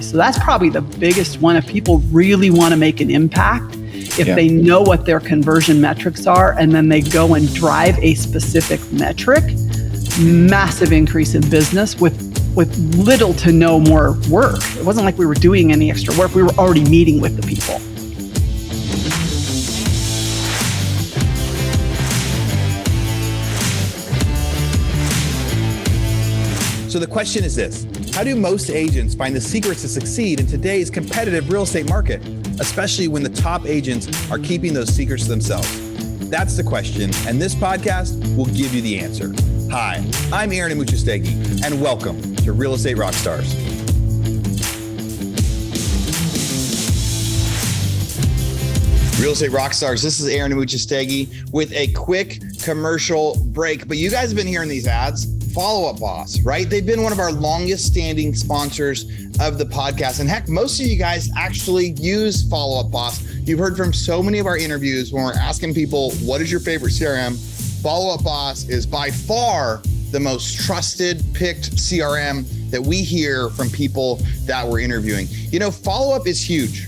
So that's probably the biggest one. If people really want to make an impact, if they know what their conversion metrics are, and then they go and drive a specific metric, massive increase in business with little to no more work. It wasn't like we were doing any extra work. We were already meeting with the people. So the question is this: how do most agents find the secrets to succeed in today's competitive real estate market, especially when the top agents are keeping those secrets to themselves? That's the question, and this podcast will give you the answer. Hi, I'm Aaron Amuchastegui, and welcome to Real Estate Rockstars. Real Estate Rockstars, this is Aaron Amuchastegui with a quick commercial break. But you guys have been hearing these ads. Follow Up Boss, right? They've been one of our longest standing sponsors of the podcast. And heck, most of you guys actually use Follow Up Boss. You've heard from so many of our interviews when we're asking people, what is your favorite CRM? Follow Up Boss is by far the most trusted, picked CRM that we hear from people that we're interviewing. You know, follow up is huge.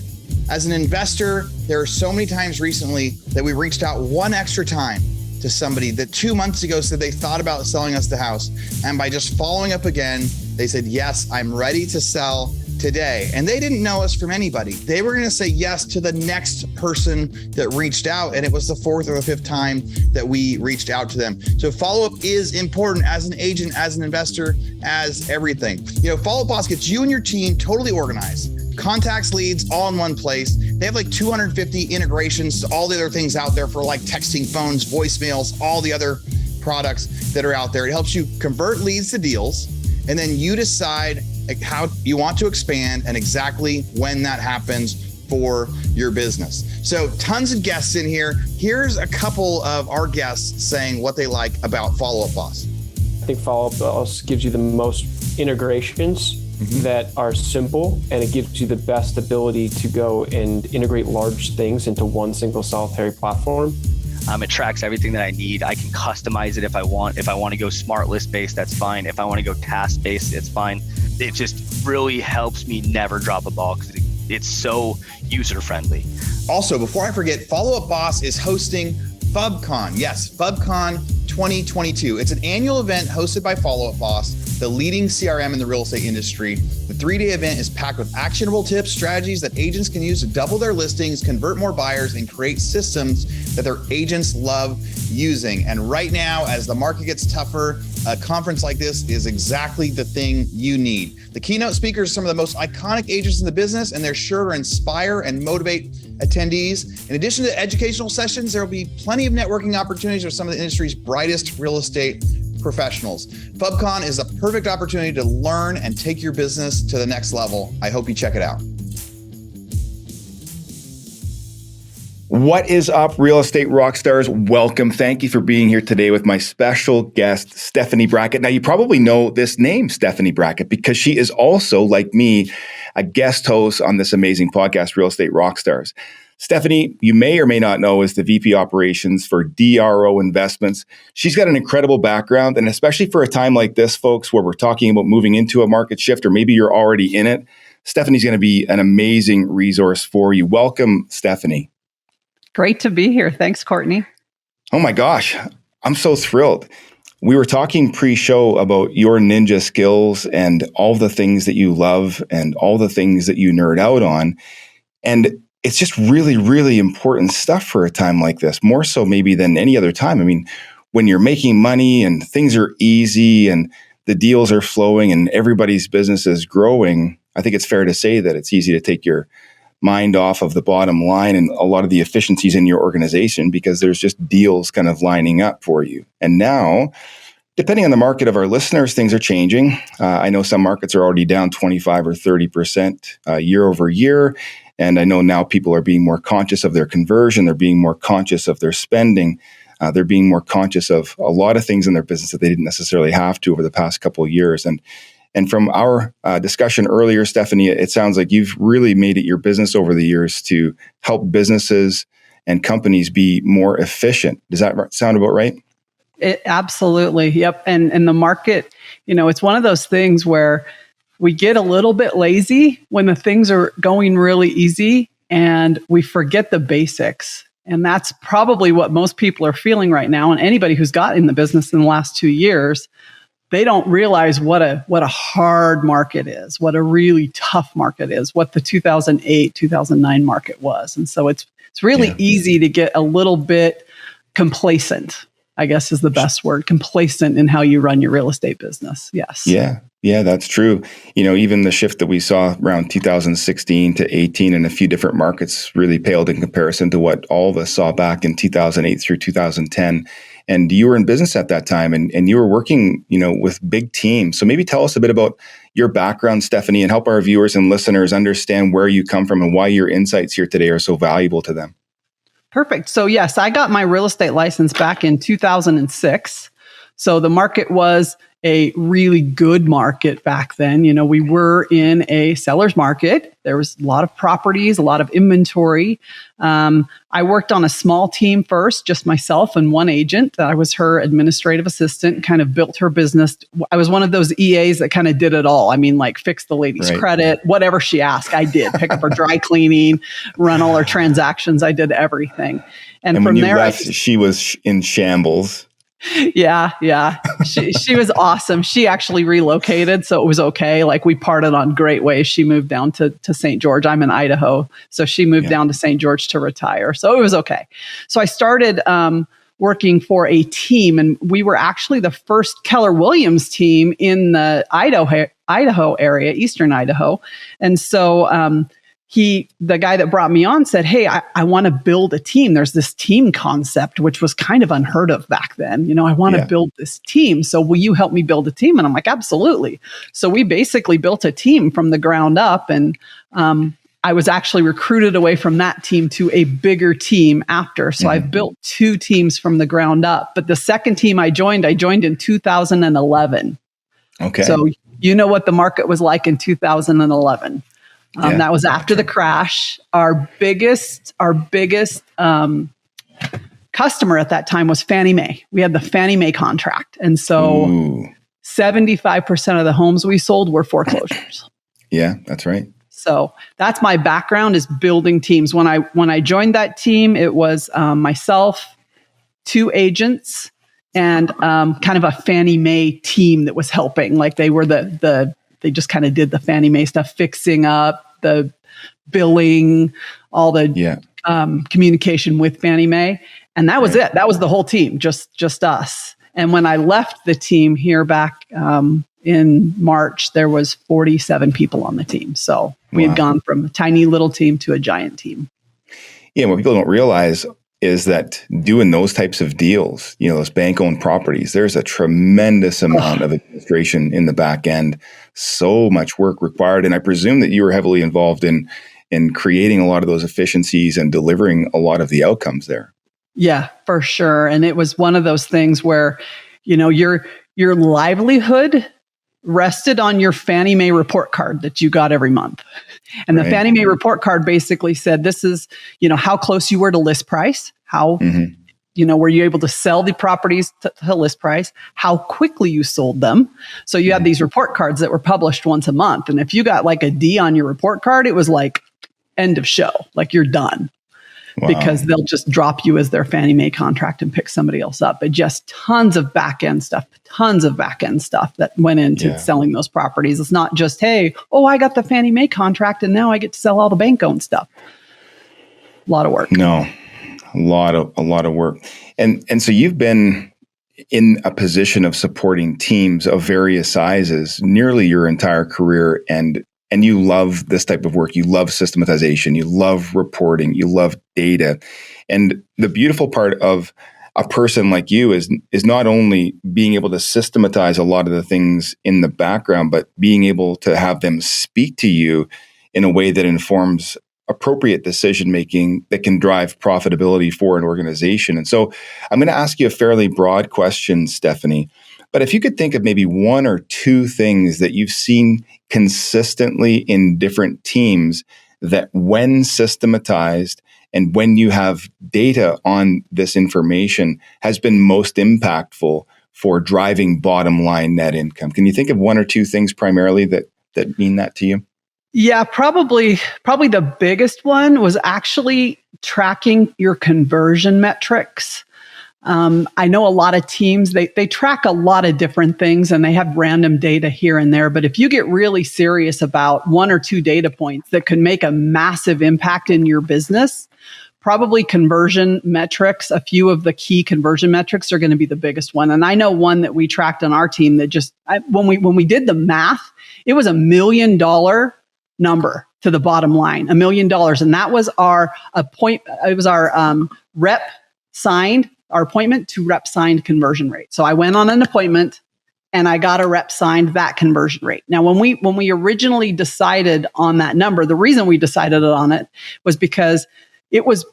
As an investor, there are so many times recently that we reached out one extra time to somebody that 2 months ago said they thought about selling us the house. And by just following up again, they said, yes, I'm ready to sell today. And they didn't know us from anybody. They were going to say yes to the next person that reached out. And it was the fourth or the fifth time that we reached out to them. So follow-up is important as an agent, as an investor, as everything. You know, Follow Up Boss gets you and your team totally organized. Contacts, leads, all in one place. They have like 250 integrations to all the other things out there for like texting, phones, voicemails, all the other products that are out there. It helps you convert leads to deals, and then you decide how you want to expand and exactly when that happens for your business. So tons of guests in here. Here's a couple of our guests saying what they like about Follow Up Boss. I think Follow Up Boss gives you the most integrations that are simple, and it gives you the best ability to go and integrate large things into one single solitary platform. It tracks everything that I need. I can customize it if I want. If I want to go smart list based, that's fine. If I want to go task based, it's fine. It just really helps me never drop a ball because it's so user friendly. Also, before I forget, Follow Up Boss is hosting FubCon. Yes, FubCon 2022. It's an annual event hosted by Follow Up Boss, the leading CRM in the real estate industry. The 3-day event is packed with actionable tips, strategies that agents can use to double their listings, convert more buyers, and create systems that their agents love using. And right now, as the market gets tougher, a conference like this is exactly the thing you need. The keynote speakers are some of the most iconic agents in the business, and they're sure to inspire and motivate attendees. In addition to educational sessions, there will be plenty of networking opportunities with some of the industry's brightest real estate professionals. FubCon is a perfect opportunity to learn and take your business to the next level. I hope you check it out. What is up, Real Estate Rockstars? Welcome. Thank you for being here today with my special guest, Stephanie Brackett. Now, you probably know this name, Stephanie Brackett, because she is also, like me, a guest host on this amazing podcast, Real Estate Rockstars. Stephanie, you may or may not know, is the VP Operations for DRO Investments. She's got an incredible background, and especially for a time like this, folks, where we're talking about moving into a market shift, or maybe you're already in it, Stephanie's going to be an amazing resource for you. Welcome, Stephanie. Great to be here. Thanks, Courtney. Oh my gosh, I'm so thrilled. We were talking pre-show about your ninja skills and all the things that you love and all the things that you nerd out on. And it's just really, really important stuff for a time like this, more so maybe than any other time. I mean, when you're making money and things are easy and the deals are flowing and everybody's business is growing, I think it's fair to say that it's easy to take your mind off of the bottom line and a lot of the efficiencies in your organization because there's just deals kind of lining up for you. And now, depending on the market of our listeners, things are changing. I know some markets are already down 25 or 30% year over year. And I know now people are being more conscious of their conversion. They're being more conscious of their spending. They're being more conscious of a lot of things in their business that they didn't necessarily have to over the past couple of years. And from our discussion earlier, Stephanie, it sounds like you've really made it your business over the years to help businesses and companies be more efficient. Does that sound about right? Absolutely. Yep. And the market, it's one of those things where we get a little bit lazy when the things are going really easy and we forget the basics. And that's probably what most people are feeling right now. And anybody who's got in the business in the last 2 years, they don't realize what a hard market is, what a really tough market is, what the 2008, 2009 market was. And so it's really easy to get a little bit complacent, I guess is the best word, complacent in how you run your real estate business. Yes. Yeah, that's true. Even the shift that we saw around 2016 to 18 in a few different markets really paled in comparison to what all of us saw back in 2008 through 2010. And you were in business at that time and you were working, with big teams. So maybe tell us a bit about your background, Stephanie, and help our viewers and listeners understand where you come from and why your insights here today are so valuable to them. Perfect. So yes, I got my real estate license back in 2006. So the market was a really good market back then. We were in a seller's market. There was a lot of properties, a lot of inventory. I worked on a small team first, just myself and one agent. I was her administrative assistant, kind of built her business. I was one of those EAs that kind of did it all. I mean, like fix the lady's credit, whatever she asked, I did. Pick up her dry cleaning, run all her transactions. I did everything. And from when you there, left, she was in shambles. Yeah. She was awesome. She actually relocated, so it was okay. Like we parted on great ways. She moved down to St. George. I'm in Idaho. So she moved down to St. George to retire. So it was okay. So I started working for a team, and we were actually the first Keller Williams team in the Idaho area, Eastern Idaho. And so the guy that brought me on said, hey, I want to build a team. There's this team concept, which was kind of unheard of back then. I want to build this team. So will you help me build a team? And I'm like, absolutely. So we basically built a team from the ground up. And I was actually recruited away from that team to a bigger team after. So I've built 2 teams from the ground up. But the second team I joined in 2011. Okay. So you know what the market was like in 2011. That was after the crash. Our biggest customer at that time was Fannie Mae. We had the Fannie Mae contract. And so 75% of the homes we sold were foreclosures. Yeah, that's right. So that's my background, is building teams. When I joined that team, it was myself, 2 agents, and kind of a Fannie Mae team that was helping. Like they were they just kind of did the Fannie Mae stuff, fixing up the billing, all the communication with Fannie Mae. And that was it. That was the whole team, just us. And when I left the team here back in March, there was 47 people on the team. So we had gone from a tiny little team to a giant team. Yeah, what people don't realize is that doing those types of deals, those bank-owned properties, there's a tremendous amount of administration in the back end, so much work required. And I presume that you were heavily involved in creating a lot of those efficiencies and delivering a lot of the outcomes there. Yeah, for sure. And it was one of those things where, your livelihood rested on your Fannie Mae report card that you got every month. And the Fannie Mae report card basically said, this is, how close you were to list price, how, were you able to sell the properties to list price, how quickly you sold them. So you had these report cards that were published once a month. And if you got like a D on your report card, it was like end of show, like you're done. Because they'll just drop you as their Fannie Mae contract and pick somebody else up. But just tons of back-end stuff that went into selling those properties. It's not just, hey, I got the Fannie Mae contract and now I get to sell all the bank-owned stuff. A lot of work. No, a lot of work. And so you've been in a position of supporting teams of various sizes nearly your entire career, and you love this type of work. You love systematization. You love reporting. You love data. And the beautiful part of a person like you is not only being able to systematize a lot of the things in the background, but being able to have them speak to you in a way that informs appropriate decision-making that can drive profitability for an organization. And so I'm going to ask you a fairly broad question, Stephanie. But if you could think of maybe 1 or 2 things that you've seen consistently in different teams that when systematized and when you have data on this information has been most impactful for driving bottom line net income. Can you think of 1 or 2 things primarily that that mean that to you? Yeah, probably the biggest one was actually tracking your conversion metrics. I know a lot of teams, they track a lot of different things and they have random data here and there. But if you get really serious about one or two data points that could make a massive impact in your business, probably conversion metrics, a few of the key conversion metrics are going to be the biggest one. And I know one that we tracked on our team that when we did the math, it was $1 million number to the bottom line, $1 million. And that was our rep signed, our appointment to rep signed conversion rate. So I went on an appointment and I got a rep signed that conversion rate. Now, when we originally decided on that number, the reason we decided on it was because it was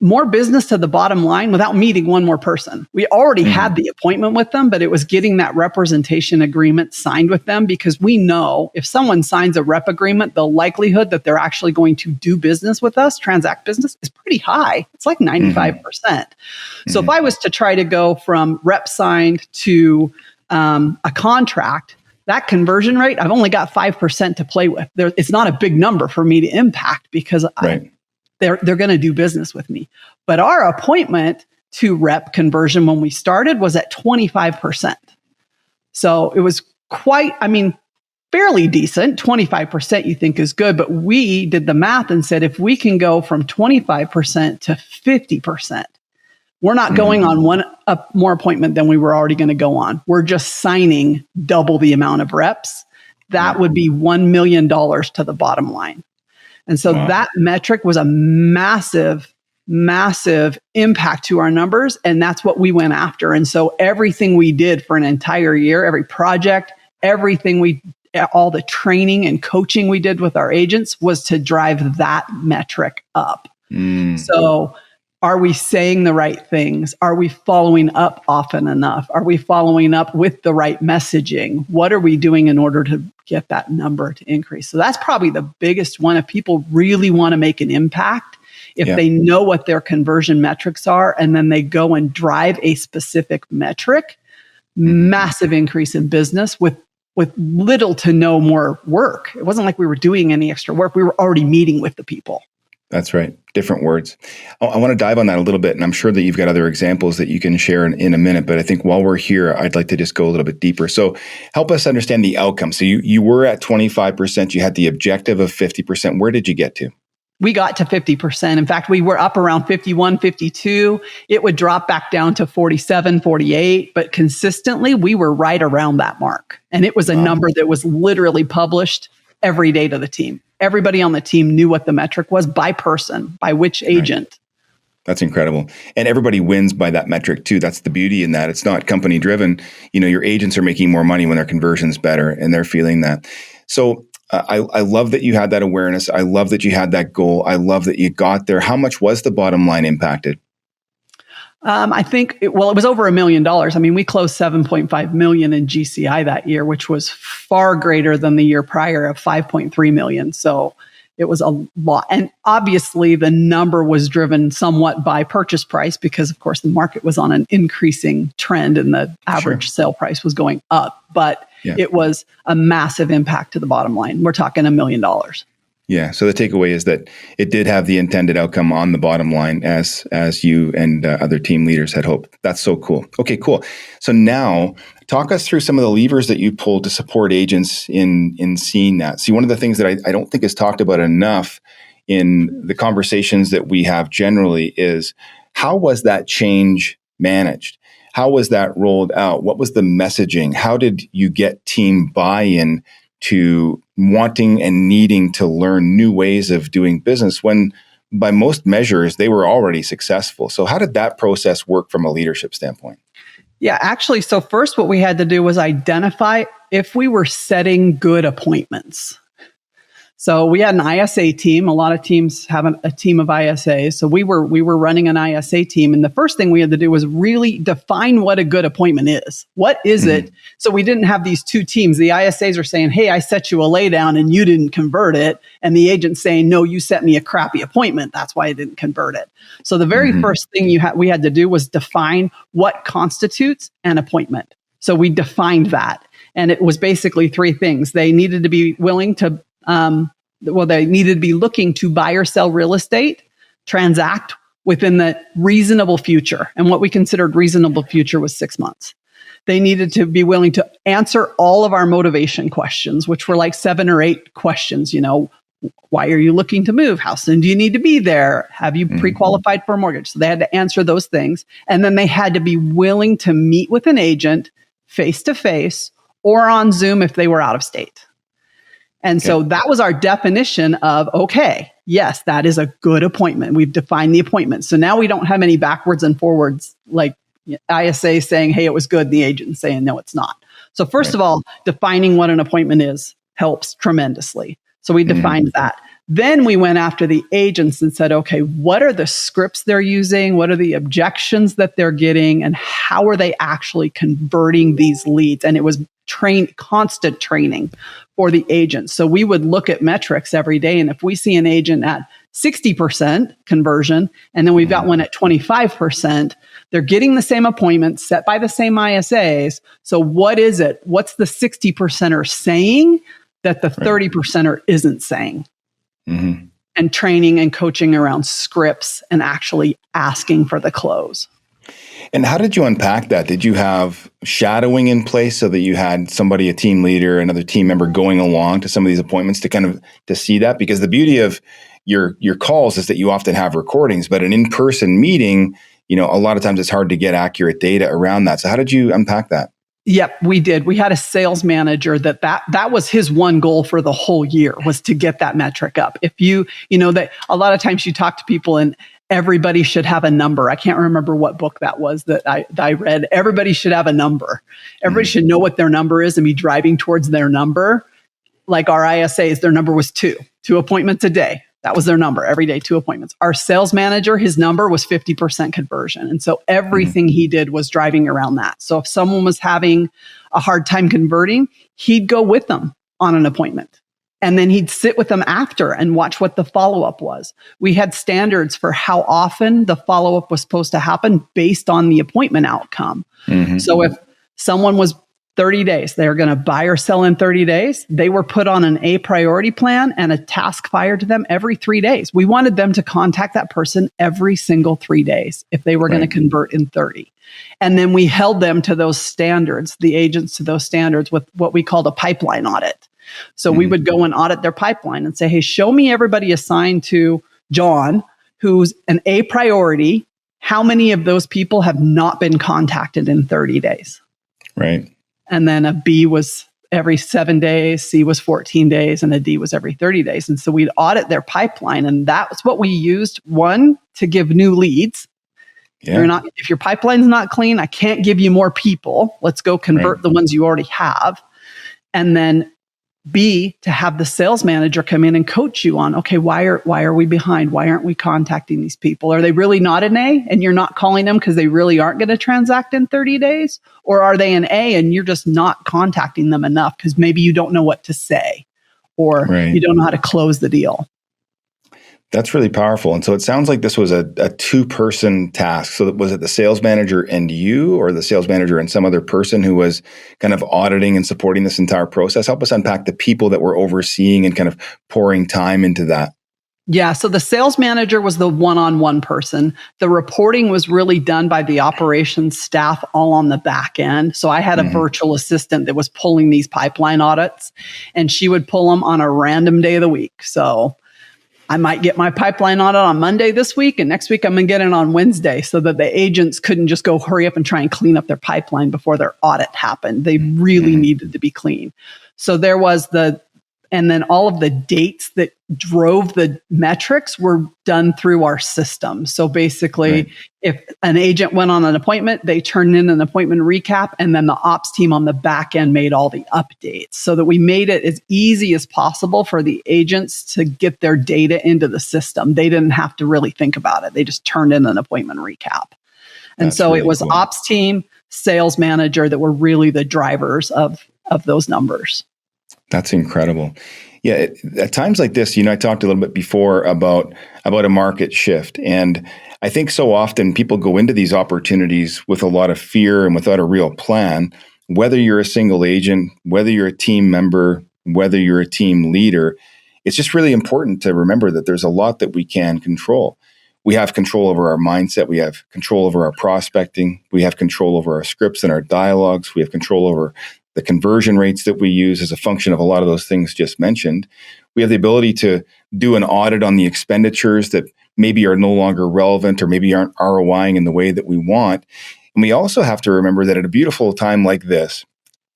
more business to the bottom line without meeting one more person. We already had the appointment with them, but it was getting that representation agreement signed with them, because we know if someone signs a rep agreement, the likelihood that they're actually going to do business with us, transact business, is pretty high. It's like 95%. So if I was to try to go from rep signed to a contract, that conversion rate, I've only got 5% to play with. It's not a big number for me to impact, because they're going to do business with me. But our appointment to rep conversion when we started was at 25%. So it was fairly decent. 25% you think is good, but we did the math and said, if we can go from 25% to 50%, we're not going on more appointment than we were already going to go on. We're just signing double the amount of reps. That would be $1 million to the bottom line. And so that metric was a massive, massive impact to our numbers. And that's what we went after. And so everything we did for an entire year, every project, all the training and coaching we did with our agents was to drive that metric up. So are we saying the right things? Are we following up often enough? Are we following up with the right messaging? What are we doing in order to get that number to increase? So that's probably the biggest one. If people really want to make an impact, if they know what their conversion metrics are, and then they go and drive a specific metric, massive increase in business with little to no more work. It wasn't like we were doing any extra work. We were already meeting with the people. That's right. Different words. I want to dive on that a little bit, and I'm sure that you've got other examples that you can share in a minute, but I think while we're here, I'd like to just go a little bit deeper. So help us understand the outcome. So you were at 25%, you had the objective of 50%. Where did you get to? We got to 50%. In fact, we were up around 51, 52. It would drop back down to 47, 48, but consistently we were right around that mark. And it was a number that was literally published every day to the team. Everybody on the team knew what the metric was by person, by which agent. Right. That's incredible. And everybody wins by that metric too. That's the beauty in that. It's not company driven. Your agents are making more money when their conversion's better and they're feeling that. So I love that you had that awareness. I love that you had that goal. I love that you got there. How much was the bottom line impacted? I think, it was over $1 million. I mean, we closed 7.5 million in GCI that year, which was far greater than the year prior of 5.3 million. So it was a lot. And obviously the number was driven somewhat by purchase price, because of course the market was on an increasing trend and the average sale price was going up. But it was a massive impact to the bottom line. We're talking $1 million. Yeah. So the takeaway is that it did have the intended outcome on the bottom line as you and other team leaders had hoped. That's so cool. Okay, cool. So now talk us through some of the levers that you pulled to support agents in seeing that. See, one of the things that I don't think is talked about enough in the conversations that we have generally is, how was that change managed? How was that rolled out? What was the messaging? How did you get team buy-in to wanting and needing to learn new ways of doing business when by most measures they were already successful? So how did that process work from a leadership standpoint? Yeah, actually, so first what we had to do was identify if we were setting good appointments. So we had an ISA team. A lot of teams have a team of ISAs. So we were running an ISA team. And the first thing we had to do was really define what a good appointment is. What is it? So we didn't have these two teams. The ISAs are saying, hey, I set you a laydown and you didn't convert it. And the agent's saying, no, you set me a crappy appointment. That's why I didn't convert it. So the very first thing we had to do was define what constitutes an appointment. So we defined that. And it was basically three things. They needed to be willing to, they needed to be looking to buy or sell real estate, transact within the reasonable future. And what we considered reasonable future was 6 months. They needed to be willing to answer all of our motivation questions, which were like 7 or 8 questions. Why are you looking to move? How soon do you need to be there? Have you pre-qualified for a mortgage? So they had to answer those things. And then they had to be willing to meet with an agent face-to-face or on Zoom if they were out of state. And so that was our definition of, okay, yes, that is a good appointment. We've defined the appointment. So now we don't have any backwards and forwards like ISA saying, hey, it was good, the agent saying, no, it's not. So first of all, defining what an appointment is helps tremendously. So we defined that. Then we went after the agents and said, okay, what are the scripts they're using? What are the objections that they're getting? And how are they actually converting these leads? And it was constant training for the agents. So we would look at metrics every day. And if we see an agent at 60% conversion, and then we've got one at 25%, they're getting the same appointments set by the same ISAs. So what is it? What's the 60%er saying that the 30%er isn't saying? And training and coaching around scripts and actually asking for the close. And how did you unpack that? Did you have shadowing in place so that you had somebody, a team leader, another team member going along to some of these appointments to see that? Because the beauty of your calls is that you often have recordings, but an in-person meeting, a lot of times it's hard to get accurate data around that. So how did you unpack that? Yep, we did. We had a sales manager that was his one goal for the whole year, was to get that metric up. If that a lot of times you talk to people and everybody should have a number. I can't remember what book that was that I read. Everybody should have a number. Everybody should know what their number is and be driving towards their number. Like our ISAs, their number was 2 appointments a day. That was their number every day, 2 appointments. Our sales manager, his number was 50% conversion. And so everything he did was driving around that. So if someone was having a hard time converting, he'd go with them on an appointment. And then he'd sit with them after and watch what the follow-up was. We had standards for how often the follow-up was supposed to happen based on the appointment outcome. So if someone was 30 days, they're going to buy or sell in 30 days. They were put on an A priority plan and a task fired to them every 3 days. We wanted them to contact that person every single 3 days if they were going to convert in 30. And then we held them to those standards, the agents to those standards, with what we called a pipeline audit. So we would go and audit their pipeline and say, hey, show me everybody assigned to John, who's an A priority. How many of those people have not been contacted in 30 days? Right. And then a B was every 7 days, C was 14 days, and a D was every 30 days. And so we'd audit their pipeline. And that was what we used, one, to give new leads. If your pipeline's not clean, I can't give you more people. Let's go convert the ones you already have. And then B, to have the sales manager come in and coach you on, okay, why are we behind? Why aren't we contacting these people? Are they really not an A and you're not calling them because they really aren't going to transact in 30 days? Or are they an A and you're just not contacting them enough because maybe you don't know what to say or you don't know how to close the deal? That's really powerful. And so it sounds like this was a 2-person task. So was it the sales manager and you, or the sales manager and some other person who was kind of auditing and supporting this entire process? Help us unpack the people that were overseeing and kind of pouring time into that. Yeah. So the sales manager was the one-on-one person. The reporting was really done by the operations staff all on the back end. So I had a virtual assistant that was pulling these pipeline audits, and she would pull them on a random day of the week. So I might get my pipeline audit on Monday this week, and next week I'm going to get it on Wednesday, so that the agents couldn't just go hurry up and try and clean up their pipeline before their audit happened. They really needed to be clean. So there was and then all of the dates that drove the metrics were done through our system. So basically, if an agent went on an appointment, they turned in an appointment recap, and then the ops team on the back end made all the updates, so that we made it as easy as possible for the agents to get their data into the system. They didn't have to really think about it. They just turned in an appointment recap. And That's so really it was cool. Ops team, sales manager that were really the drivers of those numbers. That's incredible. Yeah, at times like this, I talked a little bit before about a market shift. And I think so often people go into these opportunities with a lot of fear and without a real plan, whether you're a single agent, whether you're a team member, whether you're a team leader, it's just really important to remember that there's a lot that we can control. We have control over our mindset. We have control over our prospecting. We have control over our scripts and our dialogues. We have control over the conversion rates that we use as a function of a lot of those things just mentioned. We have the ability to do an audit on the expenditures that maybe are no longer relevant or maybe aren't ROIing in the way that we want. And we also have to remember that at a beautiful time like this,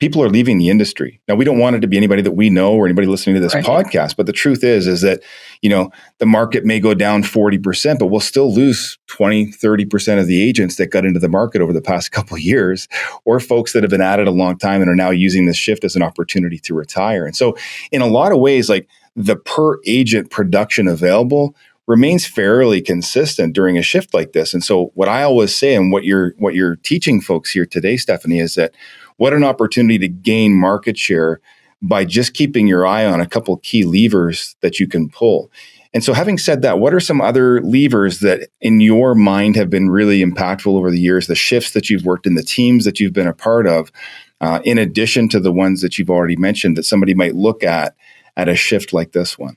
people are leaving the industry. Now, we don't want it to be anybody that we know or anybody listening to this podcast, but the truth is that, the market may go down 40%, but we'll still lose 20, 30% of the agents that got into the market over the past couple of years, or folks that have been at it a long time and are now using this shift as an opportunity to retire. And so in a lot of ways, like the per agent production available remains fairly consistent during a shift like this. And so what I always say, and what you're teaching folks here today, Stephanie, is that what an opportunity to gain market share by just keeping your eye on a couple key levers that you can pull. And so having said that, what are some other levers that in your mind have been really impactful over the years, the shifts that you've worked in, the teams that you've been a part of, in addition to the ones that you've already mentioned that somebody might look at a shift like this one?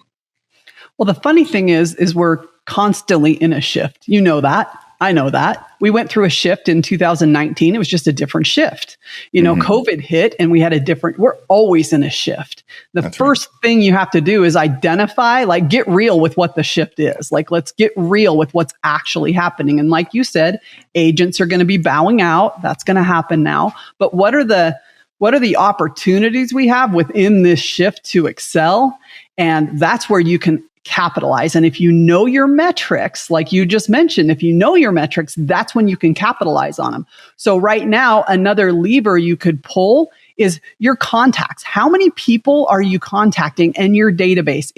Well, the funny thing is we're constantly in a shift. You know that. I know that. We went through a shift in 2019. It was just a different shift. COVID hit and we had we're always in a shift. The first thing you have to do is identify, get real with what the shift is. Let's get real with what's actually happening. And like you said, agents are going to be bowing out. That's going to happen now. But what are the opportunities we have within this shift to excel? And that's where you can capitalize. And if you know your metrics, like you just mentioned, if you know your metrics, that's when you can capitalize on them. So right now, another lever you could pull is your contacts. How many people are you contacting in your database?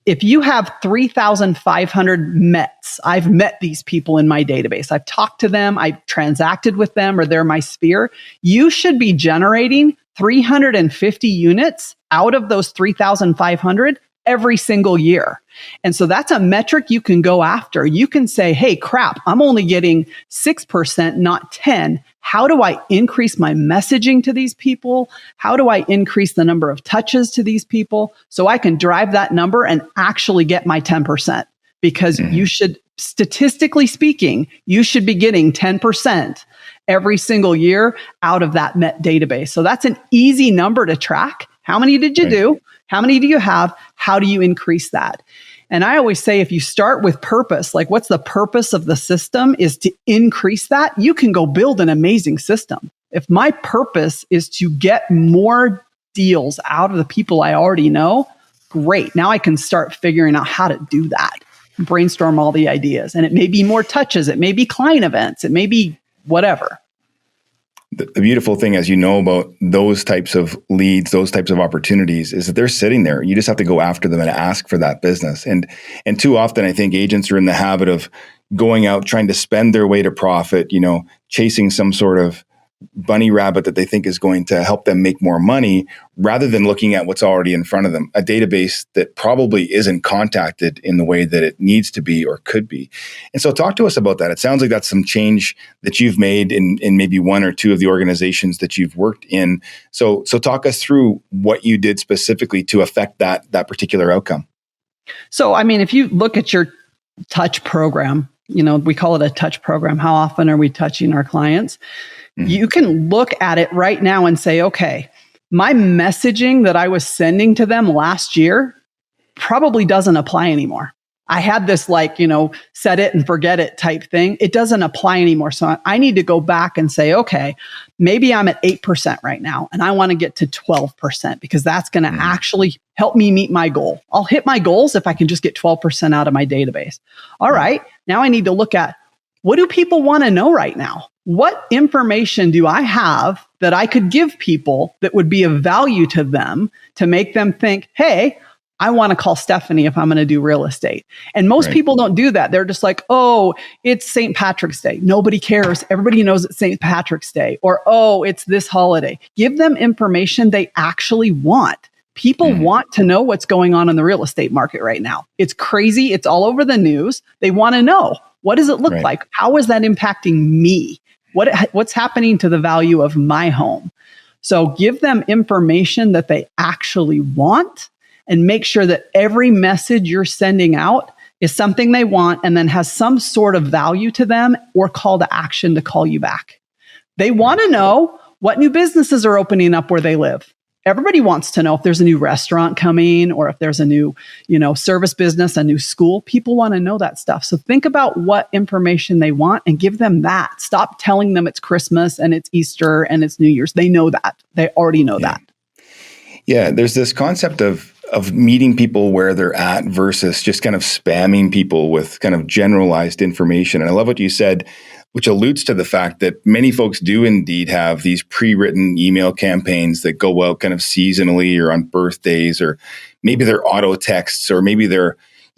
If you have 3,500 METs, I've met these people in my database. I've talked to them, I've transacted with them, or they're my sphere. You should be generating 350 units out of those 3,500 every single year. And so that's a metric you can go after. You can say, hey, crap, I'm only getting 6%, not 10. How do I increase my messaging to these people? How do I increase the number of touches to these people so I can drive that number and actually get my 10%? Because you should, statistically speaking, you should be getting 10% every single year out of that MET database. So that's an easy number to track. How many did you do? How many do you have? How do you increase that? And I always say, if you start with purpose, what's the purpose of the system is to increase that, you can go build an amazing system. If my purpose is to get more deals out of the people I already know, great. Now I can start figuring out how to do that, brainstorm all the ideas. And it may be more touches. It may be client events. It may be whatever. The beautiful thing, as you know, about those types of leads, those types of opportunities, is that they're sitting there. You just have to go after them and ask for that business. And too often, I think agents are in the habit of going out, trying to spend their way to profit, chasing some sort of bunny rabbit that they think is going to help them make more money, rather than looking at what's already in front of them, a database that probably isn't contacted in the way that it needs to be or could be. And so talk to us about that. It sounds like that's some change that you've made in maybe one or two of the organizations that you've worked in. So talk us through what you did specifically to affect that particular outcome. So, if you look at your touch program, we call it a touch program. How often are we touching our clients? You can look at it right now and say, okay, my messaging that I was sending to them last year probably doesn't apply anymore. I had this set it and forget it type thing. It doesn't apply anymore. So I need to go back and say, okay, maybe I'm at 8% right now and I want to get to 12% because that's going to actually help me meet my goal. I'll hit my goals if I can just get 12% out of my database. All right, now I need to look at, what do people want to know right now? What information do I have that I could give people that would be of value to them to make them think, hey, I want to call Stephanie if I'm going to do real estate. And most people don't do that. They're just like, oh, it's St. Patrick's Day. Nobody cares. Everybody knows it's St. Patrick's Day. Or, oh, it's this holiday. Give them information they actually want. People want to know what's going on in the real estate market right now. It's crazy. It's all over the news. They want to know, what does it look like? How is that impacting me? What's happening to the value of my home? So give them information that they actually want, and make sure that every message you're sending out is something they want and then has some sort of value to them or call to action to call you back. They want to know what new businesses are opening up where they live. Everybody wants to know if there's a new restaurant coming or if there's a new, service business, a new school. People want to know that stuff. So think about what information they want and give them that. Stop telling them it's Christmas and it's Easter and it's New Year's. They know that. They already know that. Yeah, there's this concept of meeting people where they're at versus just kind of spamming people with kind of generalized information. And I love what you said, which alludes to the fact that many folks do indeed have these pre-written email campaigns that go out kind of seasonally or on birthdays, or maybe they're auto texts, or maybe they're,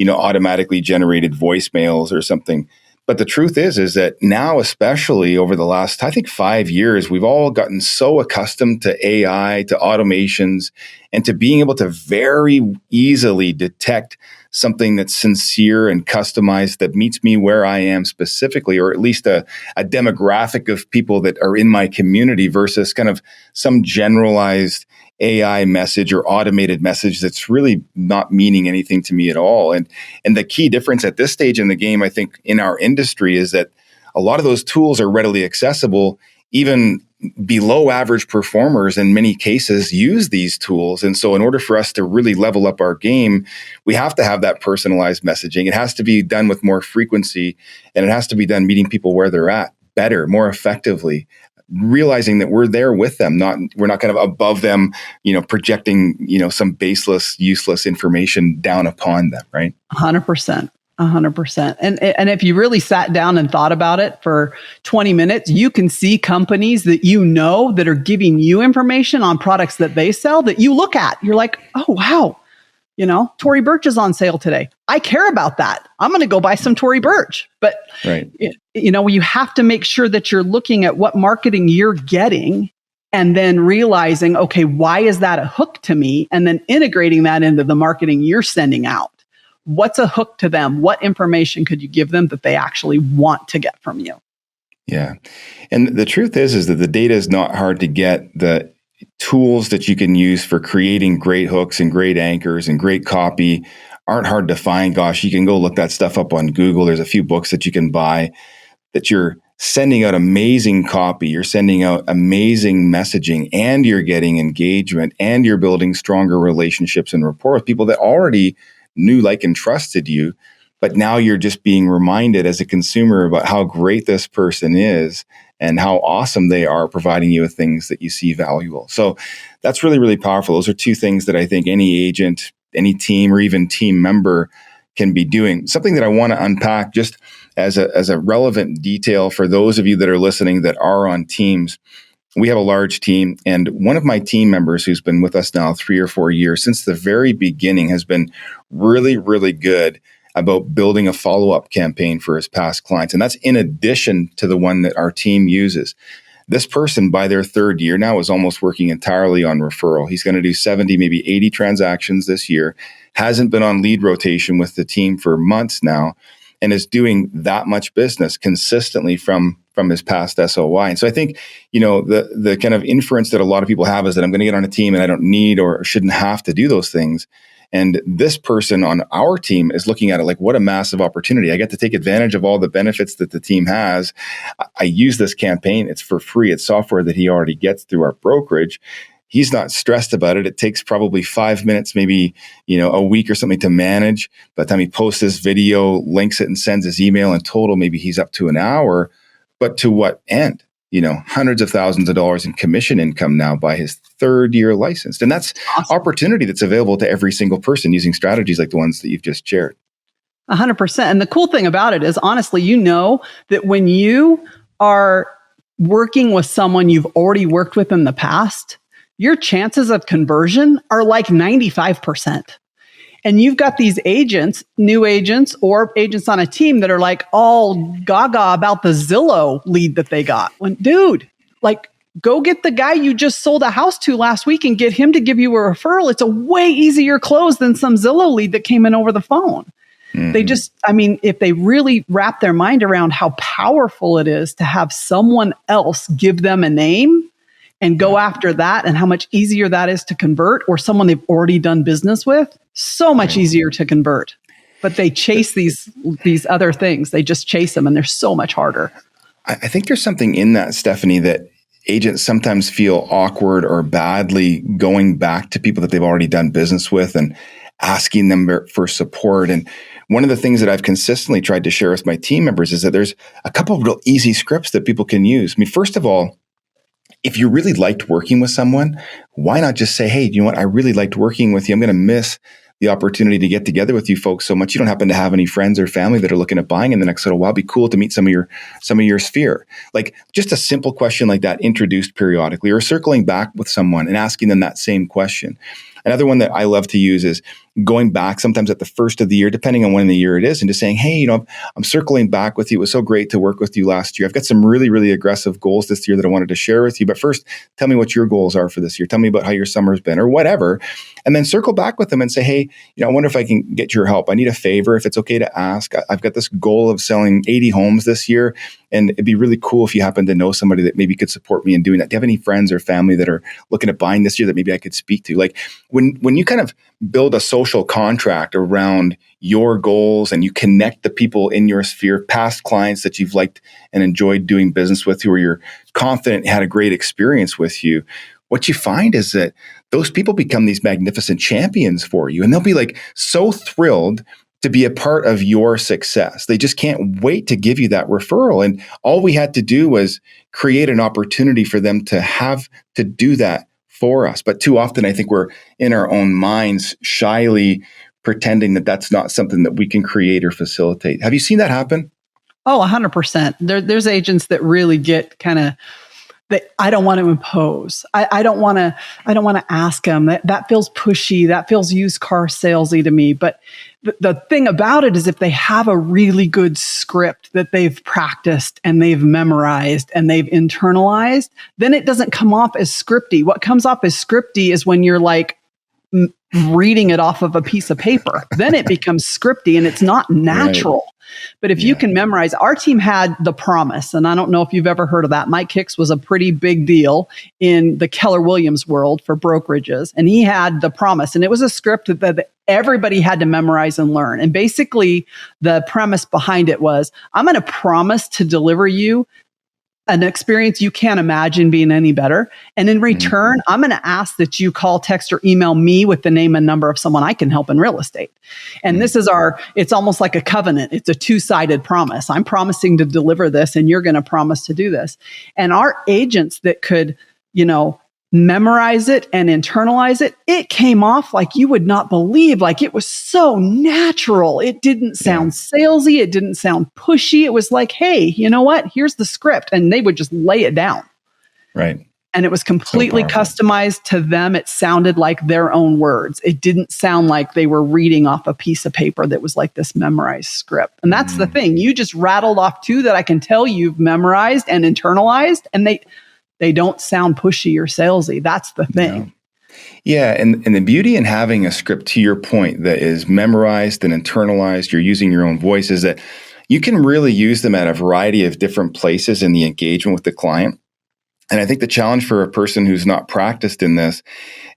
automatically generated voicemails or something. But the truth is that now, especially over the last, I think, 5 years, we've all gotten so accustomed to AI, to automations, and to being able to very easily detect something that's sincere and customized that meets me where I am specifically, or at least a demographic of people that are in my community versus kind of some generalized AI message or automated message that's really not meaning anything to me at all. And the key difference at this stage in the game, I think, in our industry is that a lot of those tools are readily accessible. Even below average performers in many cases use these tools. And so in order for us to really level up our game, we have to have that personalized messaging. It has to be done with more frequency, and it has to be done meeting people where they're at better, more effectively, realizing that we're there with them, we're not kind of above them, projecting, some baseless, useless information down upon them, right? 100%. 100%. And if you really sat down and thought about it for 20 minutes, you can see companies that that are giving you information on products that they sell that you look at. You're like, oh, wow. Tory Burch is on sale today. I care about that. I'm going to go buy some Tory Burch. But, right. You have to make sure that you're looking at what marketing you're getting and then realizing, okay, why is that a hook to me? And then integrating that into the marketing you're sending out. What's a hook to them? What information could you give them that they actually want to get from you? Yeah. And the truth is that the data is not hard to get. The tools that you can use for creating great hooks and great anchors and great copy aren't hard to find. Gosh, you can go look that stuff up on Google. There's a few books that you can buy that you're sending out amazing copy, you're sending out amazing messaging, and you're getting engagement, and you're building stronger relationships and rapport with people that already knew, like, and trusted you. But now you're just being reminded as a consumer about how great this person is and how awesome they are providing you with things that you see valuable. So that's really, really powerful. Those are two things that I think any agent, any team, or even team member can be doing. Something that I want to unpack just as a relevant detail for those of you that are listening that are on teams. We have a large team, and one of my team members who's been with us now 3 or 4 years since the very beginning has been really, really good about building a follow-up campaign for his past clients. And that's in addition to the one that our team uses. This person, by their 3rd year now, is almost working entirely on referral. He's going to do 70, maybe 80 transactions this year, hasn't been on lead rotation with the team for months now, and is doing that much business consistently from his past SOY. And so I think, the kind of inference that a lot of people have is that I'm going to get on a team and I don't need or shouldn't have to do those things. And this person on our team is looking at it like, what a massive opportunity. I get to take advantage of all the benefits that the team has. I use this campaign. It's for free. It's software that he already gets through our brokerage. He's not stressed about it. It takes probably 5 minutes, maybe, a week or something to manage. By the time he posts his video, links it, and sends his email, in total, maybe he's up to an hour. But to what end? Hundreds of thousands of dollars in commission income now by his 3rd year licensed. And that's awesome. Opportunity that's available to every single person using strategies like the ones that you've just shared. 100%. And the cool thing about it is, honestly, that when you are working with someone you've already worked with in the past, your chances of conversion are like 95%. And you've got these agents, new agents or agents on a team that are like all gaga about the Zillow lead that they got. When, dude, like, go get the guy you just sold a house to last week and get him to give you a referral. It's a way easier close than some Zillow lead that came in over the phone. They just, I mean, if they really wrap their mind around how powerful it is to have someone else give them a name and go after that, and how much easier that is to convert, or someone they've already done business with, so much easier to convert. But they chase these other things. They just chase them, and they're so much harder. I think there's something in that, Stephanie, that agents sometimes feel awkward or badly going back to people that they've already done business with and asking them for support. And one of the things that I've consistently tried to share with my team members is that there's a couple of real easy scripts that people can use. I mean, first of all, if you really liked working with someone, why not just say, hey, you know what? I really liked working with you. I'm going to miss the opportunity to get together with you folks so much. You don't happen to have any friends or family that are looking at buying in the next little while. It'd be cool to meet some of your sphere. Like just a simple question like that introduced periodically, or circling back with someone and asking them that same question. Another one that I love to use is going back sometimes at the first of the year, depending on when in the year it is, and just saying, hey, you know, I'm circling back with you. It was so great to work with you last year. I've got some really, really aggressive goals this year that I wanted to share with you. But first, tell me what your goals are for this year. Tell me about how your summer's been or whatever. And then circle back with them and say, hey, you know, I wonder if I can get your help. I need a favor. If it's okay to ask, I've got this goal of selling 80 homes this year. And it'd be really cool if you happen to know somebody that maybe could support me in doing that. Do you have any friends or family that are looking at buying this year that maybe I could speak to? Like when you kind of build a social contract around your goals and you connect the people in your sphere, past clients that you've liked and enjoyed doing business with, who are you're confident had a great experience with you, what you find is that those people become these magnificent champions for you. And they'll be like so thrilled to be a part of your success. They just can't wait to give you that referral. And all we had to do was create an opportunity for them to have to do that for us. But too often, I think we're in our own minds shyly pretending that that's not something that we can create or facilitate. Have you seen that happen? Oh, 100%. There's agents that really get kind of that I don't want to impose. I don't want to ask them. That feels pushy. That feels used car salesy to me. But the thing about it is, if they have a really good script that they've practiced and they've memorized and they've internalized, then it doesn't come off as scripty. What comes off as scripty is when you're like reading it off of a piece of paper. Then it becomes scripty and it's not natural. Right. But if you can memorize, our team had the promise, and I don't know if you've ever heard of that. Mike Hicks was a pretty big deal in the Keller Williams world for brokerages, and he had the promise, and it was a script that everybody had to memorize and learn. And basically, the premise behind it was, I'm going to promise to deliver you an experience you can't imagine being any better. And in return, I'm going to ask that you call, text, or email me with the name and number of someone I can help in real estate. And this is it's almost like a covenant. It's a two-sided promise. I'm promising to deliver this, and you're going to promise to do this. And our agents that could, memorize it and internalize it, it came off like you would not believe. Like, it was so natural. It didn't sound salesy. It didn't sound pushy. It was like, hey, you know what? Here's the script. And they would just lay it down. Right. And it was completely customized to them. It sounded like their own words. It didn't sound like they were reading off a piece of paper that was like this memorized script. And that's the thing. You just rattled off two that I can tell you've memorized and internalized, and they don't sound pushy or salesy. That's the thing. No. Yeah. And the beauty in having a script, to your point, that is memorized and internalized, you're using your own voice, is that you can really use them at a variety of different places in the engagement with the client. And I think the challenge for a person who's not practiced in this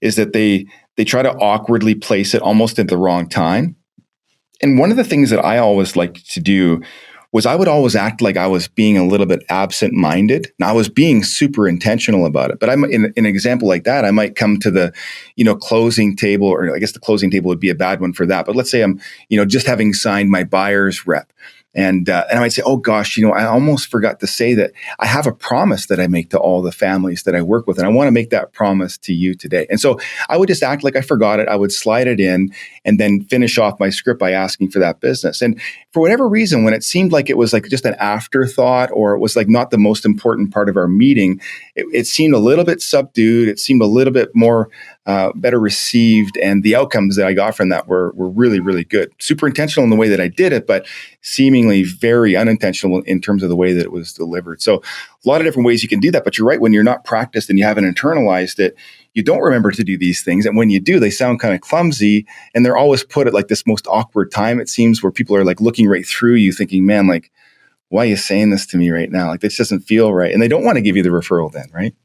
is that they try to awkwardly place it almost at the wrong time. And one of the things that I always liked to do was I would always act like I was being a little bit absent-minded. Now, I was being super intentional about it. But in an example like that, I might come to the, closing table, or I guess the closing table would be a bad one for that. But let's say I'm, just having signed my buyer's rep. And I might say, oh gosh, I almost forgot to say that I have a promise that I make to all the families that I work with. And I want to make that promise to you today. And so I would just act like I forgot it. I would slide it in and then finish off my script by asking for that business. And for whatever reason, when it seemed like it was like just an afterthought, or it was like not the most important part of our meeting, it seemed a little bit subdued. It seemed a little bit more better received. And the outcomes that I got from that were really, really good. Super intentional in the way that I did it, but seemingly very unintentional in terms of the way that it was delivered. So a lot of different ways you can do that. But you're right, when you're not practiced and you haven't internalized it, you don't remember to do these things. And when you do, they sound kind of clumsy, and they're always put at like this most awkward time, it seems, where people are like looking right through you thinking, man, like, why are you saying this to me right now? Like, this doesn't feel right. And they don't want to give you the referral then, right?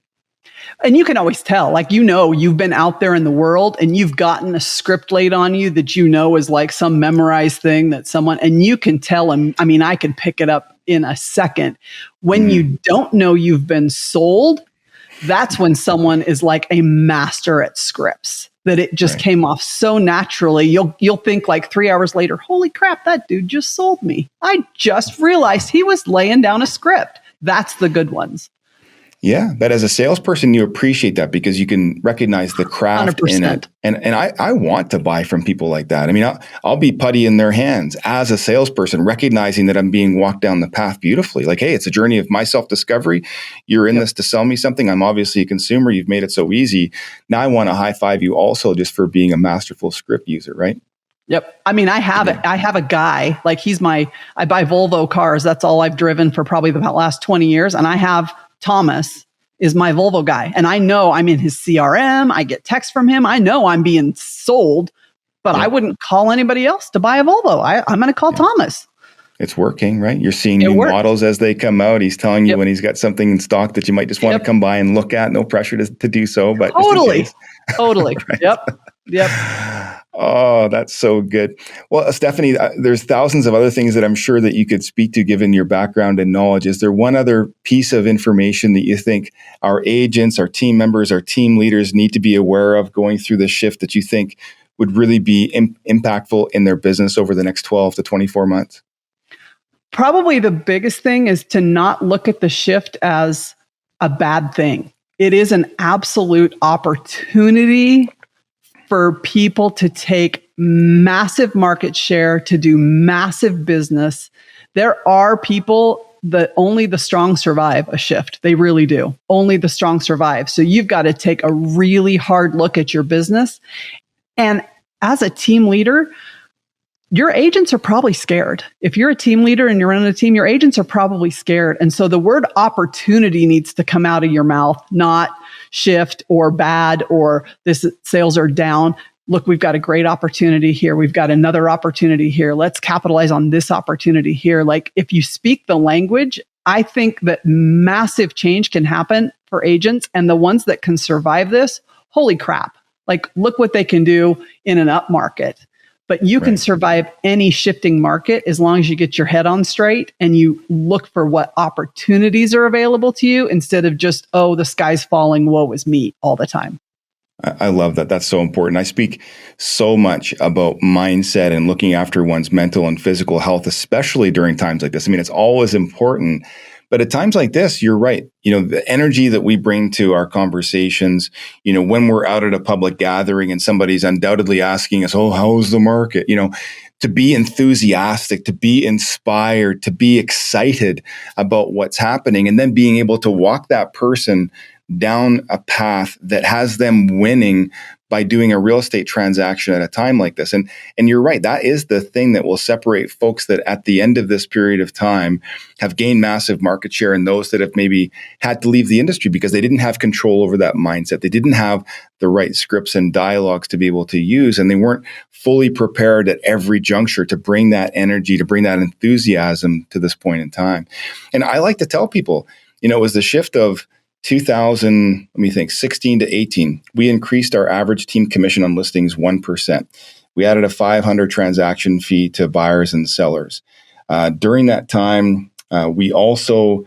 And you can always tell, like, you've been out there in the world and you've gotten a script laid on you that is like some memorized thing that someone, and you can tell them. I mean, I can pick it up in a second. When you don't know you've been sold, that's when someone is like a master at scripts, that it just came off so naturally. You'll think like 3 hours later, holy crap, that dude just sold me. I just realized he was laying down a script. That's the good ones. Yeah, but as a salesperson, you appreciate that because you can recognize the craft 100%. In it. And I want to buy from people like that. I mean, I'll be putty in their hands as a salesperson, recognizing that I'm being walked down the path beautifully. Like, hey, it's a journey of my self-discovery. You're in this to sell me something. I'm obviously a consumer. You've made it so easy. Now I want to high five you also just for being a masterful script user, right? Yep. I mean, I have a guy, like I buy Volvo cars. That's all I've driven for probably the last 20 years. And I have Thomas is my Volvo guy. And I know I'm in his CRM. I get texts from him. I know I'm being sold, but I wouldn't call anybody else to buy a Volvo. I'm going to call Thomas. It's working, right? You're seeing new models as they come out. He's telling you when he's got something in stock that you might just want to come by and look at. No pressure to do so, but totally. Right. Yep. Oh, that's so good. Well, Stephanie, there's thousands of other things that I'm sure that you could speak to given your background and knowledge. Is there one other piece of information that you think our agents, our team members, our team leaders need to be aware of going through this shift that you think would really be impactful in their business over the next 12 to 24 months? Probably the biggest thing is to not look at the shift as a bad thing. It is an absolute opportunity for people to take massive market share, to do massive business. There are people that only the strong survive a shift. They really do. Only the strong survive. So you've got to take a really hard look at your business. And as a team leader, your agents are probably scared. If you're a team leader and you're running a team, your agents are probably scared. And so the word opportunity needs to come out of your mouth, not shift or bad or this sales are down. Look, we've got a great opportunity here. We've got another opportunity here. Let's capitalize on this opportunity here. Like, if you speak the language, I think that massive change can happen for agents, and the ones that can survive this, holy crap. Like, look what they can do in an up market. But you can survive any shifting market as long as you get your head on straight and you look for what opportunities are available to you instead of just, oh, the sky's falling, woe is me all the time. I love that. That's so important. I speak so much about mindset and looking after one's mental and physical health, especially during times like this. I mean, it's always important. But at times like this, you're right. You know, the energy that we bring to our conversations, you know, when we're out at a public gathering and somebody's undoubtedly asking us, oh, how's the market? You know, to be enthusiastic, to be inspired, to be excited about what's happening, and then being able to walk that person down a path that has them winning by doing a real estate transaction at a time like this. And you're right, that is the thing that will separate folks that at the end of this period of time have gained massive market share and those that have maybe had to leave the industry because they didn't have control over that mindset. They didn't have the right scripts and dialogues to be able to use, and they weren't fully prepared at every juncture to bring that energy, to bring that enthusiasm to this point in time. And I like to tell people, you know, it was the shift of 16 to 18, we increased our average team commission on listings 1%. We added a $500 transaction fee to buyers and sellers. During that time, we also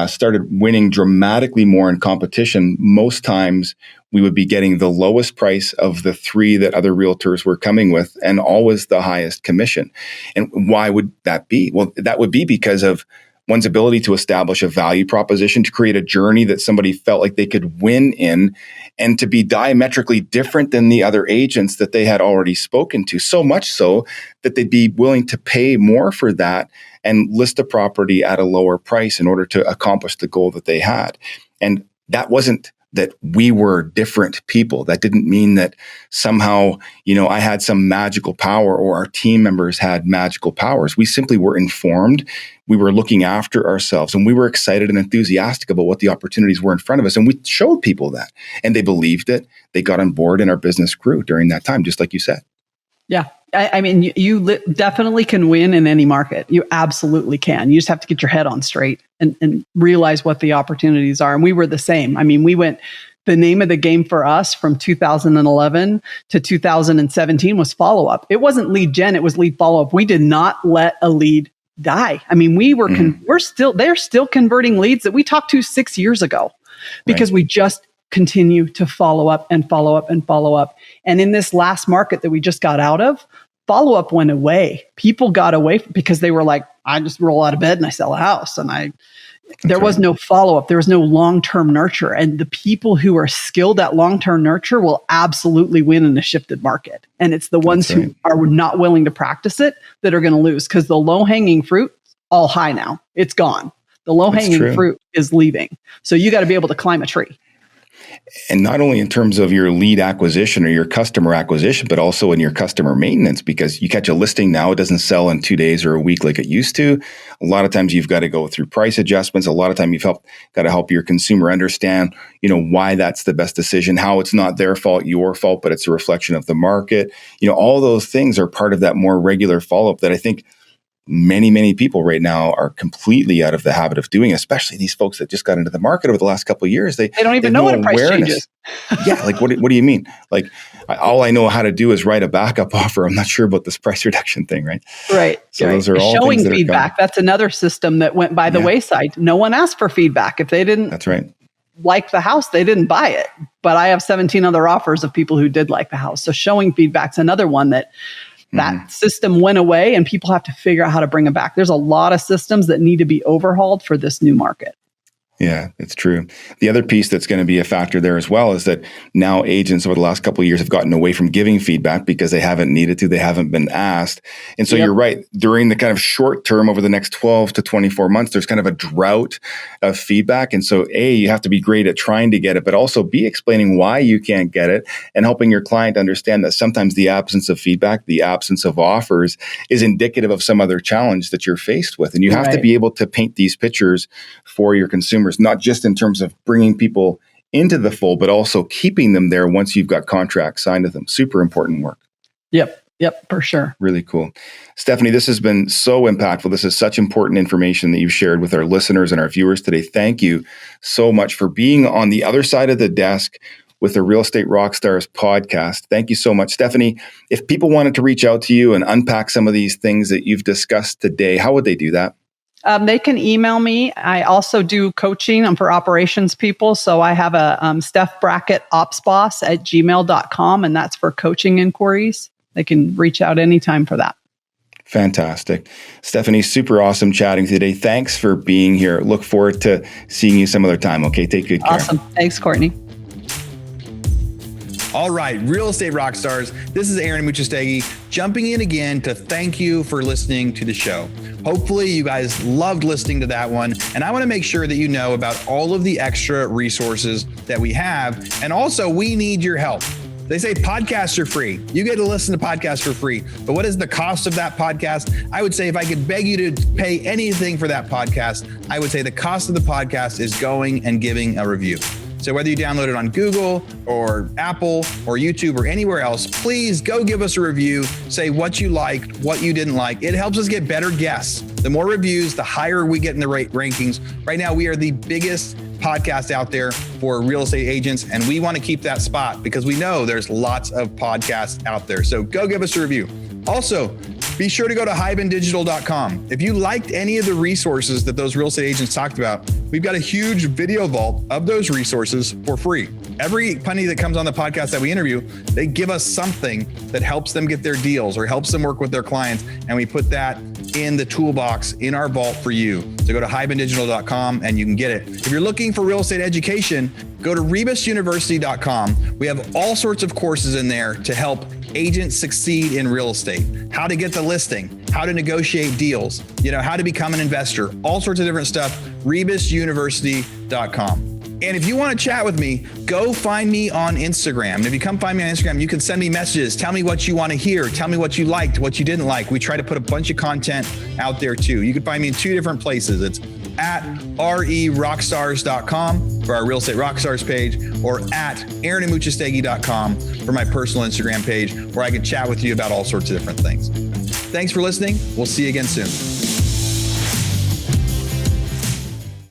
started winning dramatically more in competition. Most times, we would be getting the lowest price of the three that other realtors were coming with and always the highest commission. And why would that be? Well, that would be because of one's ability to establish a value proposition, to create a journey that somebody felt like they could win in, and to be diametrically different than the other agents that they had already spoken to, so much so that they'd be willing to pay more for that and list a property at a lower price in order to accomplish the goal that they had. And that wasn't that we were different people. That didn't mean that somehow, I had some magical power or our team members had magical powers. We simply were informed. We were looking after ourselves, and we were excited and enthusiastic about what the opportunities were in front of us. And we showed people that, and they believed it. They got on board, and our business grew during that time, just like you said. Yeah. I mean, you definitely can win in any market. You absolutely can. You just have to get your head on straight and realize what the opportunities are. And we were the same. I mean, the name of the game for us from 2011 to 2017 was follow-up. It wasn't lead gen, it was lead follow-up. We did not let a lead die. I mean, they're still converting leads that we talked to 6 years ago because we just continue to follow up and follow up and follow up. And in this last market that we just got out of, follow-up went away. People got away because they were like, I just roll out of bed and I sell a house. And there was no follow-up. There was no long-term nurture. And the people who are skilled at long-term nurture will absolutely win in a shifted market. And it's the ones who are not willing to practice it that are going to lose, because the low-hanging fruit, all high now. It's gone. The low-hanging fruit is leaving. So you got to be able to climb a tree. And not only in terms of your lead acquisition or your customer acquisition, but also in your customer maintenance, because you catch a listing now, it doesn't sell in 2 days or a week like it used to. A lot of times you've got to go through price adjustments. A lot of time got to help your consumer understand, why that's the best decision, how it's not their fault, your fault, but it's a reflection of the market. All those things are part of that more regular follow-up that I think many, many people right now are completely out of the habit of doing, especially these folks that just got into the market over the last couple of years. They don't even know what a price change is. Yeah. Like, what do you mean? Like, all I know how to do is write a backup offer. I'm not sure about this price reduction thing, right? Right. So those are all showing things feedback. That's another system that went by the wayside. No one asked for feedback. If they didn't like the house, they didn't buy it. But I have 17 other offers of people who did like the house. So showing feedback's another one that system went away, and people have to figure out how to bring it back. There's a lot of systems that need to be overhauled for this new market. Yeah, it's true. The other piece that's going to be a factor there as well is that now agents over the last couple of years have gotten away from giving feedback because they haven't needed to, they haven't been asked. And so you're right, during the kind of short term over the next 12 to 24 months, there's kind of a drought of feedback. And so you have to be great at trying to get it, but also be explaining why you can't get it and helping your client understand that sometimes the absence of feedback, the absence of offers is indicative of some other challenge that you're faced with. And you have to be able to paint these pictures for your consumers, not just in terms of bringing people into the fold, but also keeping them there once you've got contracts signed with them. Super important work. Yep, for sure. Really cool. Stephanie, this has been so impactful. This is such important information that you've shared with our listeners and our viewers today. Thank you so much for being on the other side of the desk with the Real Estate Rockstars podcast. Thank you so much. Stephanie, if people wanted to reach out to you and unpack some of these things that you've discussed today, how would they do that? They can email me. I also do coaching. I'm for operations people. So I have a Steph Brackett opsboss@gmail.com, and that's for coaching inquiries. They can reach out anytime for that. Fantastic. Stephanie, super awesome chatting today. Thanks for being here. Look forward to seeing you some other time. Okay, take good care. Awesome. Thanks, Courtney. All right, Real Estate Rockstars, this is Aaron Muchastegui jumping in again to thank you for listening to the show. Hopefully you guys loved listening to that one. And I want to make sure that you know about all of the extra resources that we have. And also, we need your help. They say podcasts are free. You get to listen to podcasts for free. But what is the cost of that podcast? I would say if I could beg you to pay anything for that podcast, I would say the cost of the podcast is going and giving a review. So whether you download it on Google or Apple or YouTube or anywhere else, please go give us a review. Say what you liked, what you didn't like. It helps us get better guests. The more reviews, the higher we get in the rankings. Right now, we are the biggest podcast out there for real estate agents, and we want to keep that spot because we know there's lots of podcasts out there. So go give us a review. Also, be sure to go to hibandigital.com. If you liked any of the resources that those real estate agents talked about, we've got a huge video vault of those resources for free. Every penny that comes on the podcast that we interview, they give us something that helps them get their deals or helps them work with their clients. And we put that in the toolbox in our vault for you. So go to hibandigital.com and you can get it. If you're looking for real estate education, go to rebusuniversity.com. We have all sorts of courses in there to help agents succeed in real estate, how to get the listing, how to negotiate deals, how to become an investor, all sorts of different stuff, rebusuniversity.com. And if you want to chat with me, go find me on Instagram. And if you come find me on Instagram, you can send me messages. Tell me what you want to hear. Tell me what you liked, what you didn't like. We try to put a bunch of content out there too. You can find me in 2 different places. It's at rerockstars.com for our Real Estate Rockstars page, or at aaronamuchastegui.com for my personal Instagram page, where I can chat with you about all sorts of different things. Thanks for listening. We'll see you again soon.